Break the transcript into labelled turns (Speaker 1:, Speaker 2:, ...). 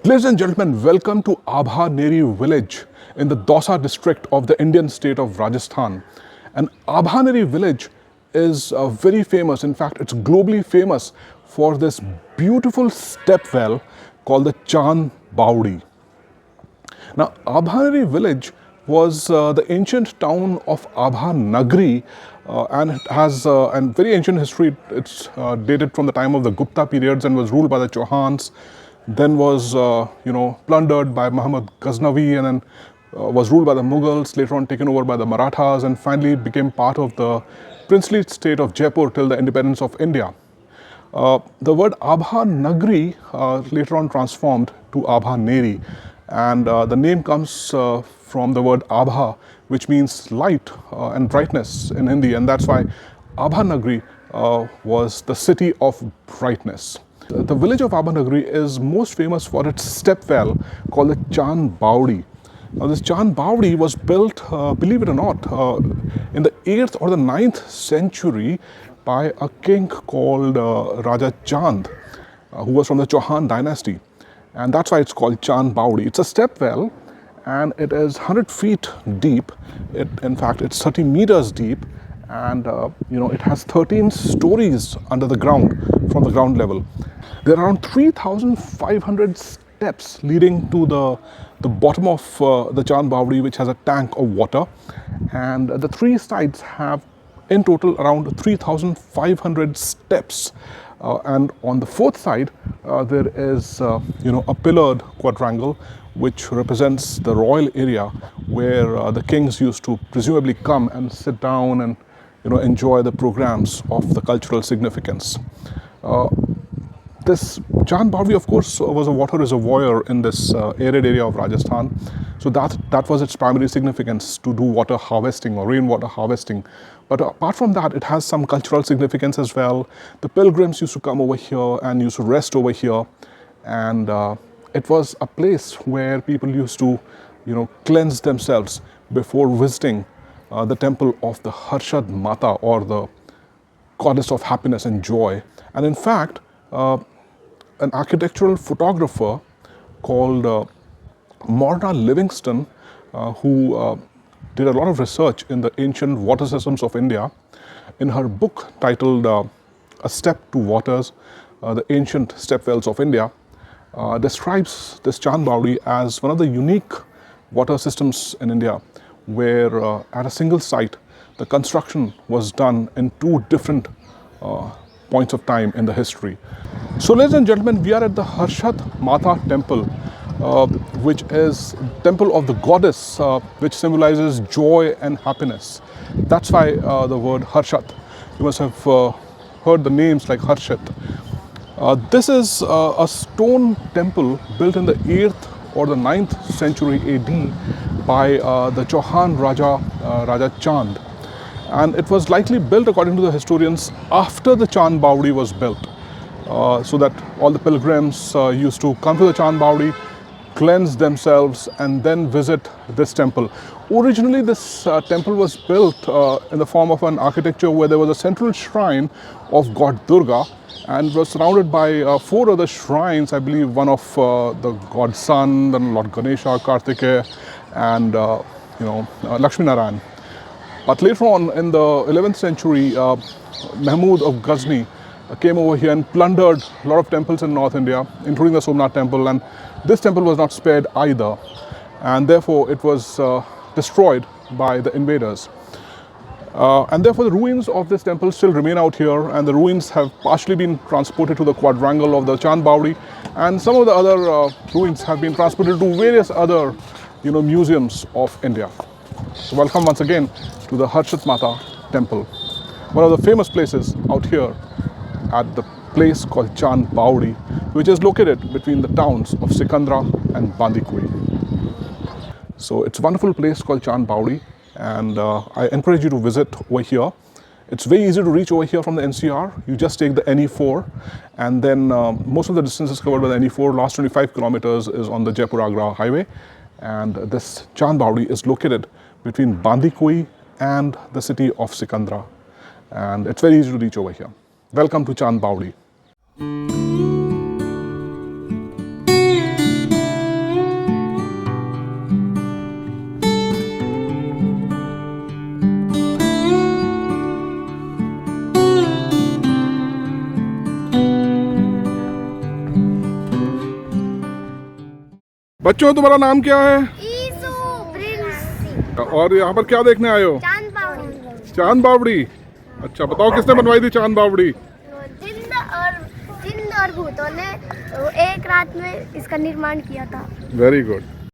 Speaker 1: Ladies and gentlemen, welcome to Abhaneri village in the Dausa district of the Indian state of Rajasthan. And Abhaneri village is very famous. In fact, it's globally famous for this beautiful step well called the Chand Baori. Now, Abhaneri village was the ancient town of Abhanagri, and it has a very ancient history. It's dated from the time of the Gupta periods and was ruled by the Chauhans, then was plundered by Muhammad Ghaznavi, and then was ruled by the Mughals, later on taken over by the Marathas, and finally became part of the princely state of Jaipur till the independence of India. The word Abhanagri later on transformed to Abhaneri, and the name comes from the word Abha, which means light and brightness in Hindi, and that's why Abhanagri was the city of brightness. The village of Abhanagri is most famous for its step well called the Chand Baori. Now, this Chand Baori was built, believe it or not, in the 8th or the 9th century by a king called Raja Chand, who was from the Chauhan dynasty. And that's why it's called Chand Baori. It's a step well, and it is 100 feet deep. In fact, it's 30 meters deep, and it has 13 stories under the ground, from the ground level. There are around 3,500 steps leading to the bottom of the Chand Baori, which has a tank of water, and the three sides have in total around 3,500 steps. And on the fourth side, there is a pillared quadrangle which represents the royal area where the kings used to presumably come and sit down and enjoy the programs of the cultural significance. This Chand Baori, of course, was a water reservoir in this arid area of Rajasthan. So that was its primary significance, to do water harvesting or rainwater harvesting. But apart from that, it has some cultural significance as well. The pilgrims used to come over here and used to rest over here. And it was a place where people used to, cleanse themselves before visiting the temple of the Harshad Mata, or the goddess of happiness and joy. And in fact, an architectural photographer called Morna Livingston, who did a lot of research in the ancient water systems of India, in her book titled A Step to Waters, the Ancient Step Wells of India, describes this Chand Baori as one of the unique water systems in India, where at a single site, the construction was done in two different points of time in the history. So, ladies and gentlemen, we are at the Harshat Mata temple, which is temple of the goddess, which symbolizes joy and happiness. That's why the word Harshat. You must have heard the names like Harshit. This is a stone temple built in the 8th or the 9th century AD by the Chauhan Raja Chand. And it was likely built, according to the historians, after the Chand Baori was built, so that all the pilgrims used to come to the Chand Baori, cleanse themselves, and then visit this temple. Originally, this temple was built in the form of an architecture where there was a central shrine of God Durga, and was surrounded by 4 other shrines. I believe one of the god Sun, then Lord Ganesha, Kartikeya, and Lakshmi Narayan. But later on, in the 11th century, Mahmud of Ghazni came over here and plundered a lot of temples in North India, including the Somnath temple, and this temple was not spared either, and therefore it was destroyed by the invaders. And therefore the ruins of this temple still remain out here, and the ruins have partially been transported to the quadrangle of the Chand Baori, and some of the other ruins have been transported to various other museums of India. So welcome once again to the Harshat Mata temple, one of the famous places out here at the place called Chand Baori, which is located between the towns of Sikandra and Bandikuri. So it's a wonderful place called Chand Baori, and I encourage you to visit over here. It's very easy to reach over here from the NCR. You just take the NE4, and then most of the distance is covered by the NE4. Last 25 kilometers is on the Jaipur-Agra highway, and this Chand Baori is located between Bandikuri and the city of Sikandra, and it's very easy to reach over here. Welcome to Chand Baori. बच्चों तुम्हारा नाम क्या है?
Speaker 2: ईसु Prince.
Speaker 1: और यहाँ पर क्या देखने आए हो?
Speaker 2: चांद बावड़ी।
Speaker 1: चांद बावड़ी। अच्छा बताओ किसने बनवाई थी चांद बावड़ी?
Speaker 2: जिंद और भूतों ने एक रात में इसका निर्माण किया था।
Speaker 1: Very good.